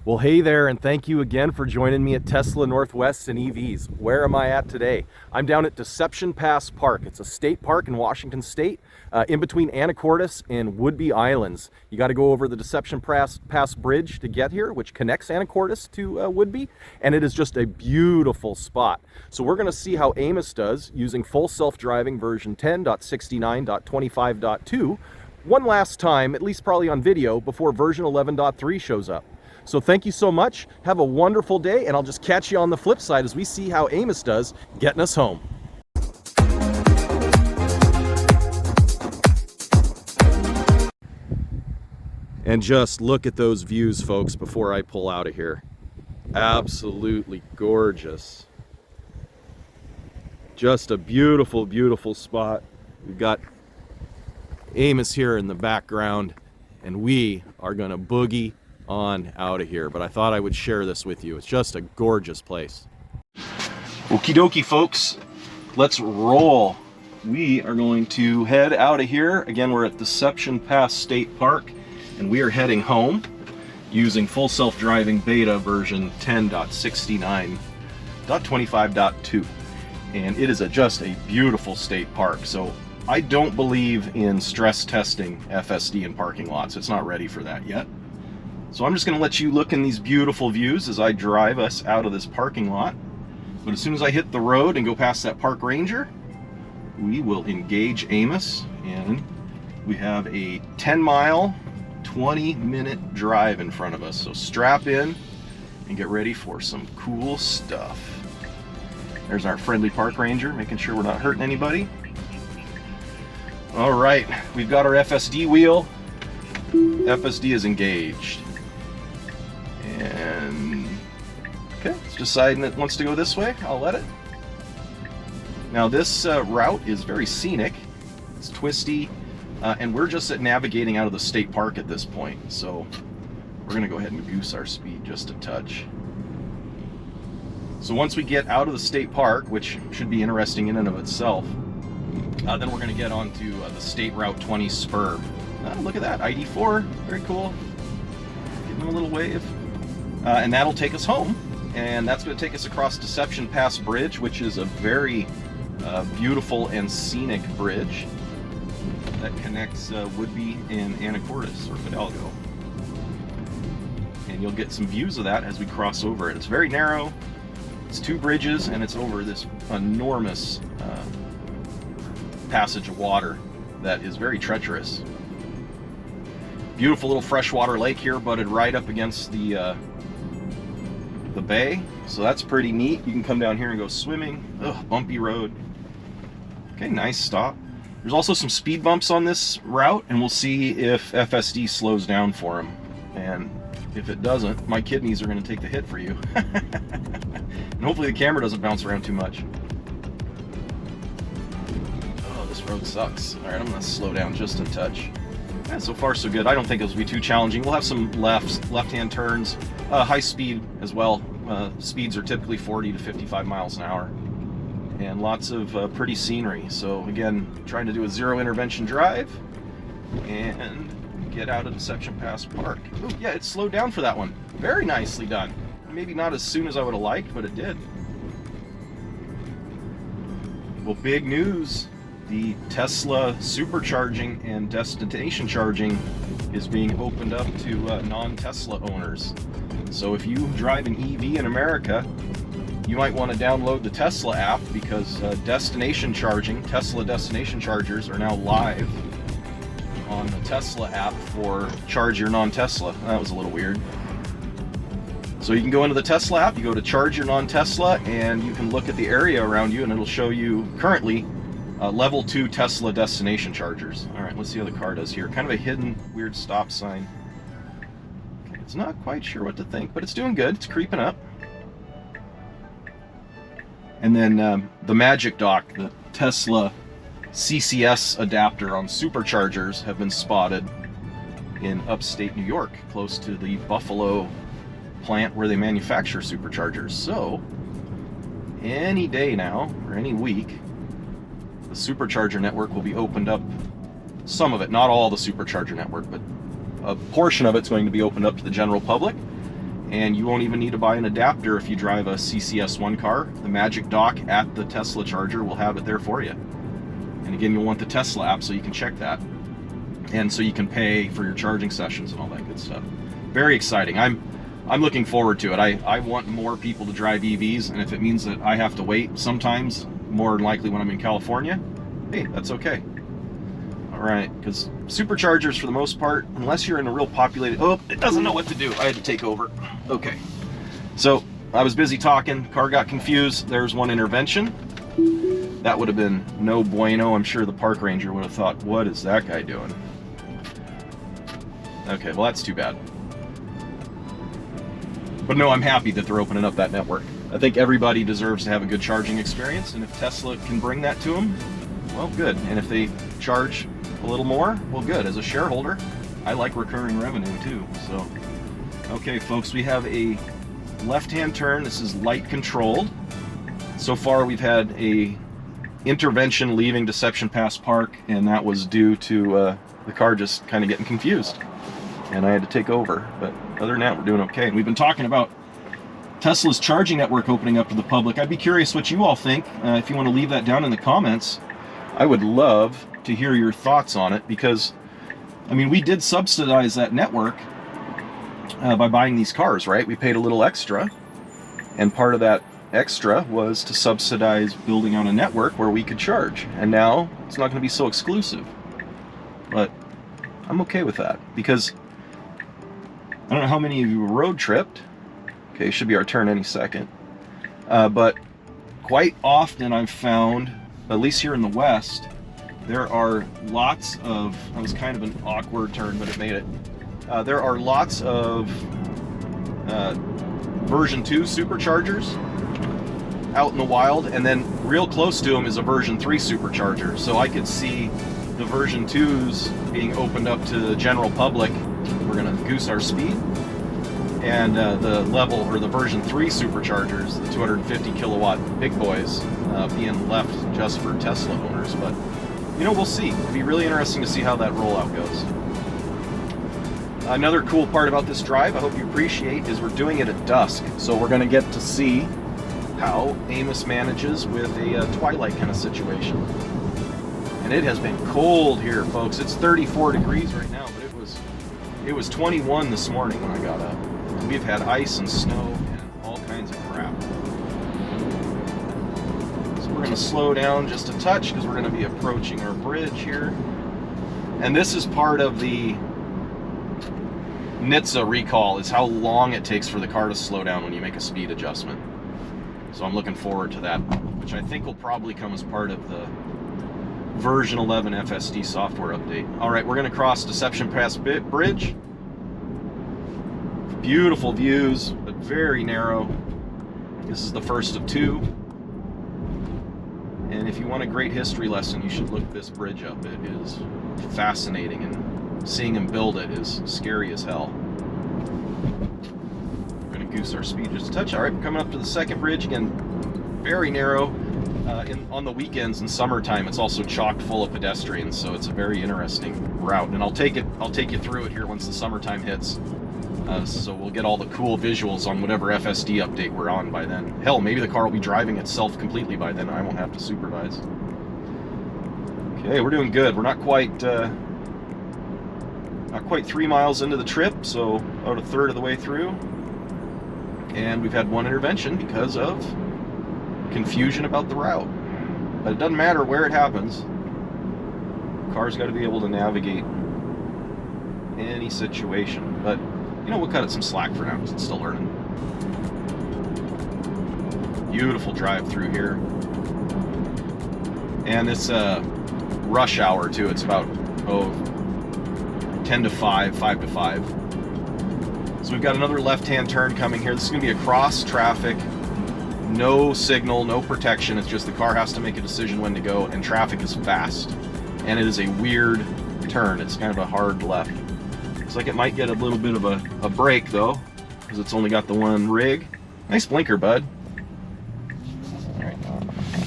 Well, hey there, and thank you again for joining me at Tesla Northwest and EVs. Where am I at today? I'm down at Deception Pass Park. It's a state park in Washington State, in between Anacortes and Whidbey Islands. You got to go over the Deception Pass Bridge to get here, which connects Anacortes to Whidbey, and it is just a beautiful spot. So we're going to see how Amos does using full self-driving version 10.69.25.2 one last time, at least probably on video, before version 11.3 shows up. So thank you so much. Have a wonderful day, and I'll just catch you on the flip side as we see how Amos does getting us home. And just look at those views, folks, before I pull out of here. Absolutely gorgeous. Just a beautiful, beautiful spot. We've got Amos here in the background, and we are gonna boogie on out of here. But I thought I would share this with you. It's just a gorgeous place. Okie dokie, folks, let's roll. We are going to head out of here. Again, we're at Deception Pass State Park, and we are heading home using full self-driving beta version 10.69.25.2. And it is just a beautiful state park. So I don't believe in stress testing FSD in parking lots. It's not ready for that yet. So I'm just going to let you look in these beautiful views as I drive us out of this parking lot. But as soon as I hit the road and go past that park ranger, we will engage Amos, and we have a 10-mile, 20-minute drive in front of us. So strap in and get ready for some cool stuff. There's our friendly park ranger, making sure we're not hurting anybody. All right, we've got our FSD wheel. FSD is engaged. And okay, it's deciding it wants to go this way. I'll let it. Now this route is very scenic. It's twisty, and we're just navigating out of the state park at this point. So we're gonna go ahead and goose our speed just a touch. So once we get out of the state park, which should be interesting in and of itself, then we're gonna get onto the State Route 20 spur. Look at that, ID4, very cool. Give him a little wave. And that'll take us home, and that's going to take us across Deception Pass Bridge, which is a very beautiful and scenic bridge that connects Whidbey and Anacortes, or Fidalgo. And you'll get some views of that as we cross over it. It's very narrow, it's two bridges, and it's over this enormous passage of water that is very treacherous. Beautiful little freshwater lake here, butted right up against the bay, so that's pretty neat. You can come down here and go swimming. Ugh, bumpy road. Okay, nice stop. There's also some speed bumps on this route, and we'll see if FSD slows down for him. And if it doesn't, my kidneys are going to take the hit for you. And hopefully the camera doesn't bounce around too much. Oh, this road sucks. All right, I'm going to slow down just a touch. Yeah, so far so good. I don't think it'll be too challenging. We'll have some left-hand turns, high speed as well. Speeds are typically 40 to 55 miles an hour, and lots of pretty scenery. So again, trying to do a zero intervention drive and get out of Deception Pass Park. Ooh, yeah, it slowed down for that one. Very nicely done. Maybe not as soon as I would have liked, but it did. Well, big news. The Tesla supercharging and destination charging is being opened up to non-Tesla owners. So if you drive an EV in America, you might want to download the Tesla app, because destination charging, Tesla destination chargers, are now live on the Tesla app for Charge Your Non-Tesla. That was a little weird. So you can go into the Tesla app, you go to Charge Your Non-Tesla, and you can look at the area around you, and it'll show you currently level 2 Tesla destination chargers. All right, let's see how the car does here. Kind of a hidden, weird stop sign. Okay, it's not quite sure what to think, but it's doing good. It's creeping up. And then the Magic Dock, the Tesla CCS adapter on superchargers, have been spotted in upstate New York, close to the Buffalo plant where they manufacture superchargers. So any day now, or any week, the supercharger network will be opened up. Some of it, not all the supercharger network, but a portion of it's going to be opened up to the general public, And you won't even need to buy an adapter if you drive a CCS1 car. The Magic Dock at the Tesla charger will have it there for you. And again, you'll want the Tesla app so you can check that. And so you can pay for your charging sessions and all that good stuff. Very exciting. I'm looking forward to it. I want more people to drive EVs, and if it means that I have to wait sometimes, more than likely when I'm in California, hey, that's okay. All right, because superchargers for the most part, unless you're in a real populated, oh, it doesn't know what to do. I had to take over. Okay, so I was busy talking, car got confused. There's one intervention. That would have been no bueno. I'm sure the park ranger would have thought, what is that guy doing? Okay, well, that's too bad. But no, I'm happy that they're opening up that network. I think everybody deserves to have a good charging experience, and if Tesla can bring that to them, well, good. And if they charge a little more, well, good. As a shareholder, I like recurring revenue too. So, okay, folks, we have a left-hand turn. This is light controlled. So far, we've had a intervention leaving Deception Pass Park, and that was due to the car just kind of getting confused, and I had to take over. But other than that, we're doing okay. And we've been talking about Tesla's charging network opening up to the public. I'd be curious what you all think. If you want to leave that down in the comments, I would love to hear your thoughts on it, because I mean, we did subsidize that network by buying these cars, right? We paid a little extra, and part of that extra was to subsidize building on a network where we could charge. And now it's not going to be so exclusive, but I'm okay with that, because I don't know how many of you road tripped. Okay, should be our turn any second. But quite often I've found, at least here in the West, there are lots of, that was kind of an awkward turn, but it made it. There are lots of version 2 superchargers out in the wild, and then real close to them is a version 3 supercharger. So I could see the version 2s being opened up to the general public. We're gonna goose our speed. And the level, or the version 3 superchargers, the 250 kilowatt big boys, being left just for Tesla owners. But, you know, we'll see. It'll be really interesting to see how that rollout goes. Another cool part about this drive, I hope you appreciate, is we're doing it at dusk. So we're going to get to see how Amos manages with a twilight kind of situation. And it has been cold here, folks. It's 34 degrees right now, but it was 21 this morning when I got up. We've had ice and snow and all kinds of crap. So we're going to slow down just a touch, because we're going to be approaching our bridge here. And this is part of the NHTSA recall, is how long it takes for the car to slow down when you make a speed adjustment. So I'm looking forward to that, which I think will probably come as part of the version 11 FSD software update. All right, we're going to cross Deception Pass Bridge. Beautiful views, but very narrow. This is the first of 2. And if you want a great history lesson, you should look this bridge up. It is fascinating, and seeing him build it is scary as hell. We're going to goose our speed just a touch. All right, we're coming up to the second bridge. Again, very narrow. On the weekends in summertime, it's also chock full of pedestrians, so it's a very interesting route. And I'll take you through it here once the summertime hits. So we'll get all the cool visuals on whatever FSD update we're on by then. Hell, maybe the car will be driving itself completely by then. I won't have to supervise. Okay, we're doing good. We're not quite 3 miles into the trip, so about a third of the way through. And we've had one intervention because of confusion about the route. But it doesn't matter where it happens. The car's got to be able to navigate any situation. But you know, we'll cut it some slack for now, because it's still learning. Beautiful drive through here. And it's rush hour too. It's about 10 to 5, 5 to 5. So we've got another left-hand turn coming here. This is going to be a cross traffic, no signal, no protection. It's just the car has to make a decision when to go, and traffic is fast. And it is a weird turn. It's kind of a hard left. Looks like it might get a little bit of a break though, because it's only got the one rig. Nice blinker, bud. All right.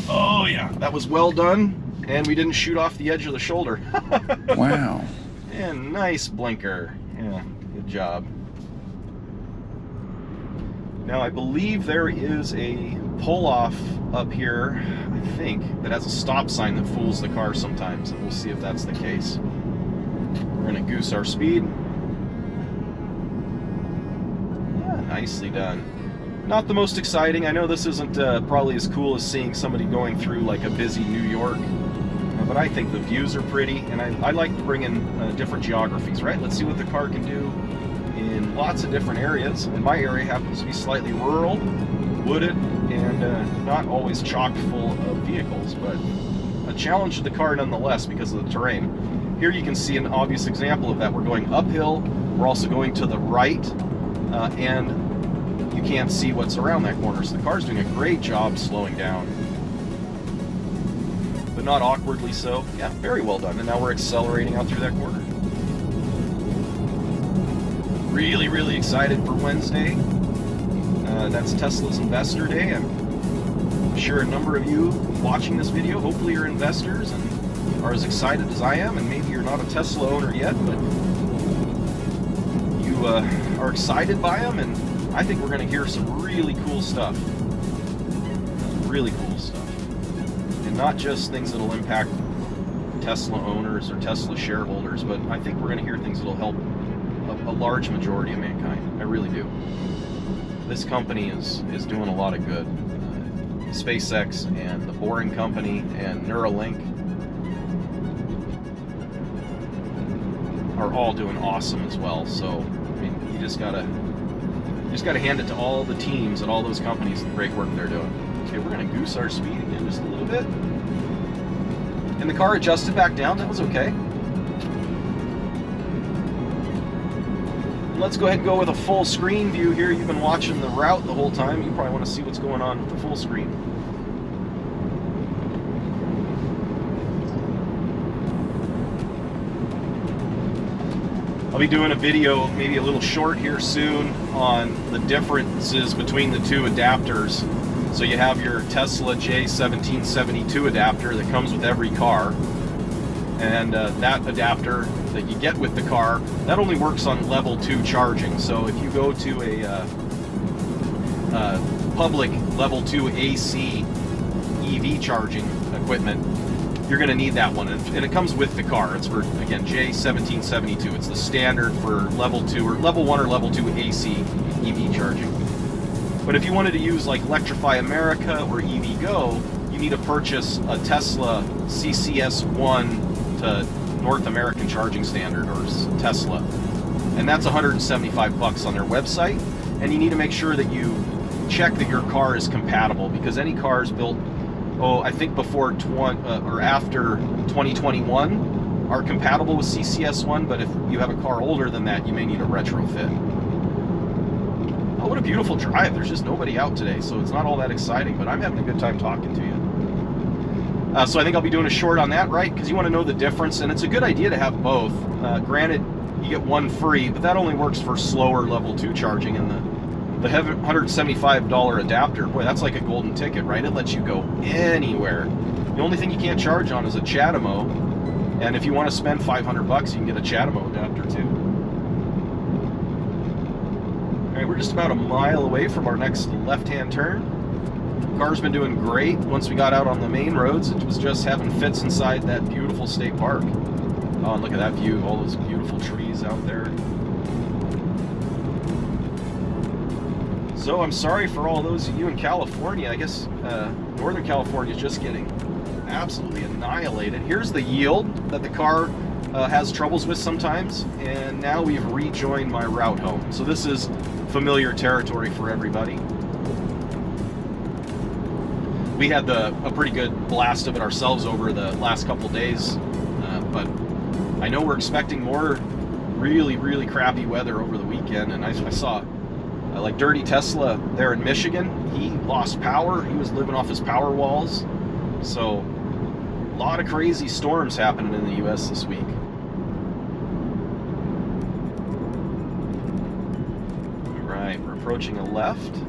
Oh yeah, that was well done, and we didn't shoot off the edge of the shoulder. Now I believe there is a pull-off up here, I think, that has a stop sign that fools the car sometimes, and we'll see if that's the case. We're going to goose our speed. Yeah, nicely done. Not the most exciting. I know this isn't probably as cool as seeing somebody going through like a busy New York, but I think the views are pretty, and I like to bring in different geographies, right? Let's see what the car can do in lots of different areas. And my area happens to be slightly rural, wooded, and not always chock full of vehicles, but a challenge to the car nonetheless because of the terrain. Here you can see an obvious example of that. We're going uphill, we're also going to the right, and you can't see what's around that corner, so the car's doing a great job slowing down. But not awkwardly so. Yeah, very well done. And now we're accelerating out through that corner. Really, really excited for Wednesday. That's Tesla's Investor Day. I'm sure a number of you watching this video, hopefully you're investors and are as excited as I am, and maybe you're not a Tesla owner yet, but you are excited by them, and I think we're going to hear some really cool stuff. Really cool stuff. And not just things that'll impact Tesla owners or Tesla shareholders, but I think we're going to hear things that'll help a large majority of mankind. I really do. This company is doing a lot of good. SpaceX and the Boring Company and Neuralink are all doing awesome as well. So, I mean, you just gotta hand it to all the teams at all those companies and the great work they're doing. Okay, we're gonna goose our speed again just a little bit. And the car adjusted back down, that was okay. Let's go ahead and go with a full screen view here. You've been watching the route the whole time. You probably want to see what's going on with the full screen. I'll be doing a video, maybe a little short here soon, on the differences between the two adapters. So you have your Tesla J1772 adapter that comes with every car. And that adapter that you get with the car, that only works on level 2 charging. So if you go to a public level 2 AC EV charging equipment, you're going to need that one. And it comes with the car. It's for, again, J1772. It's the standard for level 2 or level 1 or level 2 AC EV charging. But if you wanted to use like Electrify America or EV Go, you need to purchase a Tesla CCS1 to North American charging standard, or Tesla, and that's $175 on their website. And you need to make sure that you check that your car is compatible, because any cars built, I think before or after 2021 are compatible with CCS1, but if you have a car older than that, you may need a retrofit. Oh, what a beautiful drive. There's just nobody out today, so it's not all that exciting, but I'm having a good time talking to you. So I think I'll be doing a short on that, right? Because you want to know the difference, and it's a good idea to have both. Granted, you get one free, but that only works for slower level 2 charging, and the $175 adapter, boy, that's like a golden ticket, right? It lets you go anywhere. The only thing you can't charge on is a CHAdeMO, and if you want to spend $500, you can get a CHAdeMO adapter too. All right, we're just about a mile away from our next left-hand turn. Car's been doing great. Once we got out on the main roads, it was just having fits inside that beautiful state park. Oh, and look at that view, all those beautiful trees out there. So I'm sorry for all those of you in California. I guess Northern California is just getting absolutely annihilated. Here's the yield that the car has troubles with sometimes, and now we've rejoined my route home. So this is familiar territory for everybody. We had a pretty good blast of it ourselves over the last couple days, but I know we're expecting more really, really crappy weather over the weekend. And I saw like Dirty Tesla there in Michigan. He lost power. He was living off his power walls. So a lot of crazy storms happening in the U.S. this week. All right, we're approaching a left.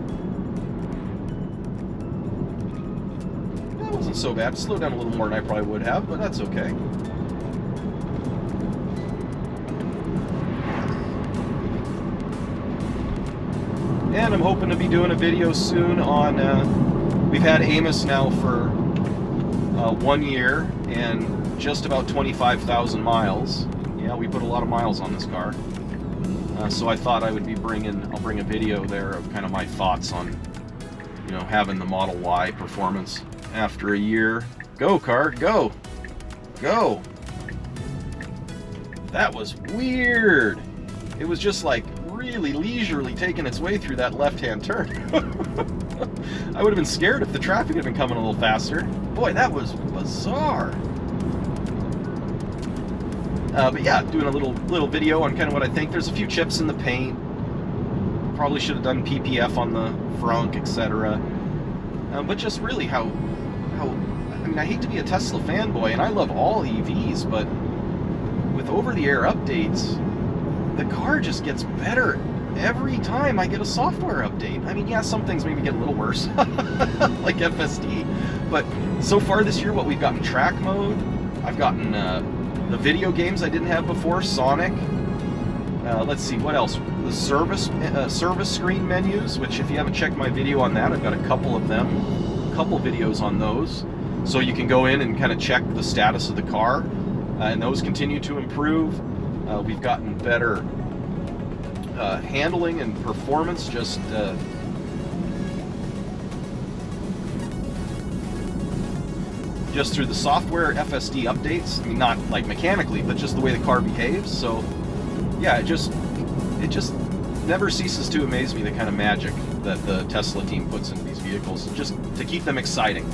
Wasn't so bad. Slowed down a little more than I probably would have, but that's okay. And I'm hoping to be doing a video soon on, we've had Amos now for 1 year and just about 25,000 miles. Yeah, we put a lot of miles on this car. So I thought I would be I'll bring a video there of kind of my thoughts on, you know, having the Model Y performance after a year. Go, car, go! Go! That was weird! It was just like really leisurely taking its way through that left-hand turn. I would have been scared if the traffic had been coming a little faster. Boy, that was bizarre. But yeah, doing a little video on kind of what I think. There's a few chips in the paint. Probably should have done PPF on the frunk, etc. But just really how I mean, I hate to be a Tesla fanboy, and I love all EVs, but with over-the-air updates, the car just gets better every time I get a software update. I mean, yeah, some things maybe get a little worse, like FSD, but so far this year, what we've gotten track mode, I've gotten the video games I didn't have before, Sonic. Let's see, what else? The service screen menus, which if you haven't checked my video on that, I've got a couple of them, a couple videos on those. So you can go in and kind of check the status of the car, and those continue to improve. We've gotten better handling and performance, just through the software FSD updates. I mean, not like mechanically, but just the way the car behaves. So yeah, it just never ceases to amaze me, the kind of magic that the Tesla team puts into these vehicles, just to keep them exciting.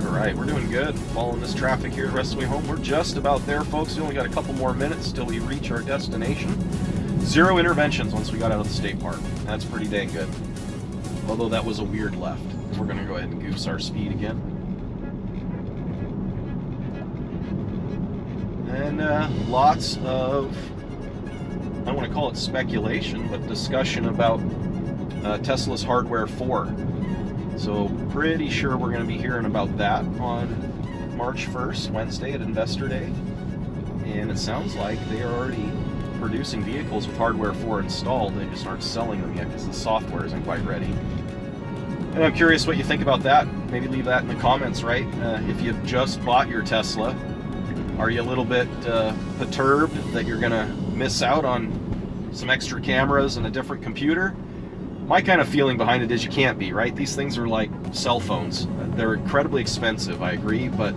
All right, we're doing good. Following this traffic here the rest of the way home. We're just about there, folks. We only got a couple more minutes till we reach our destination. 0 interventions once we got out of the state park. That's pretty dang good. Although that was a weird left. We're going to go ahead and goose our speed again. And lots of, I don't want to call it speculation, but discussion about Tesla's Hardware 4. So pretty sure we're going to be hearing about that on March 1st, Wednesday at Investor Day. And it sounds like they are already producing vehicles with Hardware 4 installed. They just aren't selling them yet because the software isn't quite ready. And I'm curious what you think about that. Maybe leave that in the comments, right? If you've just bought your Tesla, are you a little bit perturbed that you're going to miss out on some extra cameras and a different computer? My kind of feeling behind it is you can't be, right? These things are like cell phones. They're incredibly expensive, I agree, but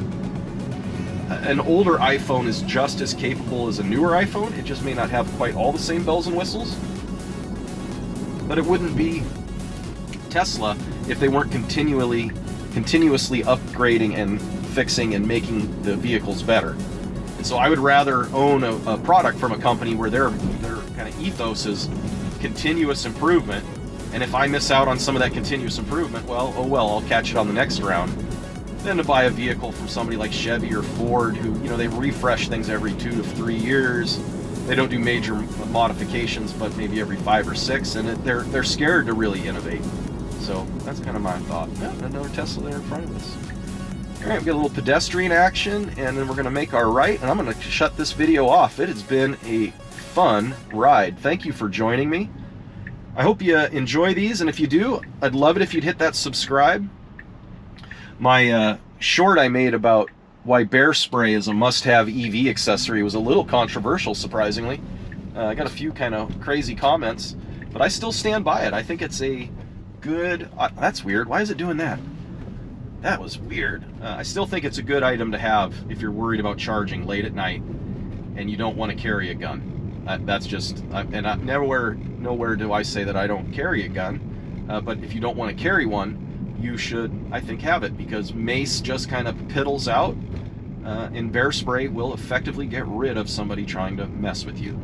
an older iPhone is just as capable as a newer iPhone. It just may not have quite all the same bells and whistles. But it wouldn't be Tesla if they weren't continuously upgrading and fixing and making the vehicles better. And so I would rather own a product from a company where their kind of ethos is continuous improvement. And if I miss out on some of that continuous improvement, well, oh well, I'll catch it on the next round. Than to buy a vehicle from somebody like Chevy or Ford, who, you know, they refresh things every 2 to 3 years. They don't do major modifications, but maybe every 5 or 6, and they're scared to really innovate. So that's kind of my thought. Yeah, another Tesla there in front of us. All right, we got a little pedestrian action, and then we're going to make our right, and I'm going to shut this video off. It has been a fun ride. Thank you for joining me. I hope you enjoy these, and if you do, I'd love it if you'd hit that subscribe. My short I made about why bear spray is a must-have EV accessory was a little controversial, surprisingly. I got a few kind of crazy comments, but I still stand by it. I think it's a good... that's weird. Why is it doing that? That was weird. I still think it's a good item to have if you're worried about charging late at night and you don't want to carry a gun. That's just, and nowhere do I say that I don't carry a gun, but if you don't want to carry one, you should, I think, have it, because mace just kind of piddles out, and bear spray will effectively get rid of somebody trying to mess with you.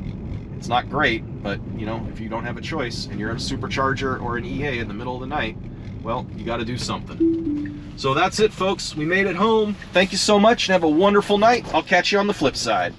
It's not great, but, you know, if you don't have a choice and you're at a supercharger or an EA in the middle of the night, well, you got to do something. So that's it, folks. We made it home. Thank you so much and have a wonderful night. I'll catch you on the flip side.